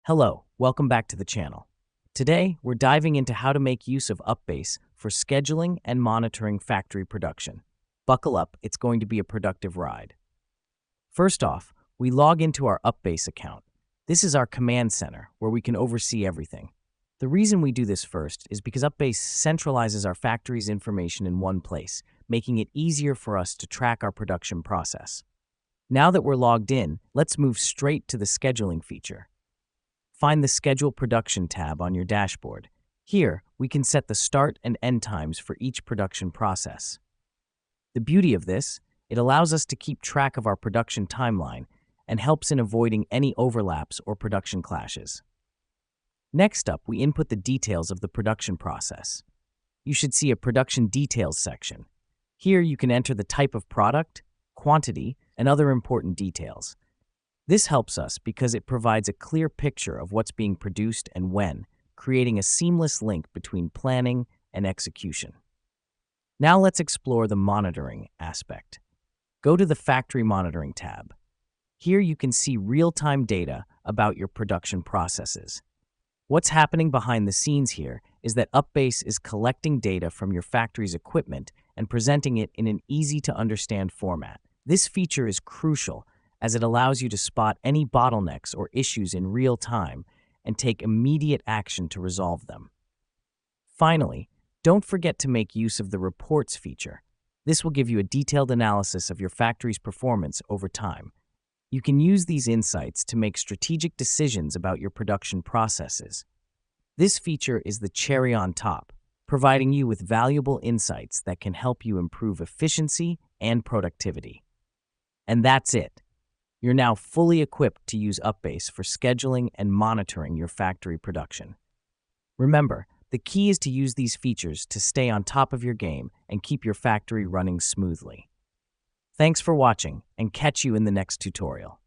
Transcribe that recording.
Hello, welcome back to the channel. Today, we're diving into how to make use of UPBASE for scheduling and monitoring factory production. Buckle up, it's going to be a productive ride. First off, we log into our UPBASE account. This is our command center, where we can oversee everything. The reason we do this first is because UPBASE centralizes our factory's information in one place, making it easier for us to track our production process. Now that we're logged in, let's move straight to the scheduling feature. Find the Schedule Production tab on your dashboard. Here, we can set the start and end times for each production process. The beauty of this, it allows us to keep track of our production timeline and helps in avoiding any overlaps or production clashes. Next up, we input the details of the production process. You should see a Production Details section. Here, you can enter the type of product, quantity, and other important details. This helps us because it provides a clear picture of what's being produced and when, creating a seamless link between planning and execution. Now let's explore the monitoring aspect. Go to the Factory Monitoring tab. Here you can see real-time data about your production processes. What's happening behind the scenes here is that UPBASE is collecting data from your factory's equipment and presenting it in an easy-to-understand format. This feature is crucial as it allows you to spot any bottlenecks or issues in real time and take immediate action to resolve them. Finally, don't forget to make use of the Reports feature. This will give you a detailed analysis of your factory's performance over time. You can use these insights to make strategic decisions about your production processes. This feature is the cherry on top, providing you with valuable insights that can help you improve efficiency and productivity. And that's it. You're now fully equipped to use UPBASE for scheduling and monitoring your factory production. Remember, the key is to use these features to stay on top of your game and keep your factory running smoothly. Thanks for watching, and catch you in the next tutorial.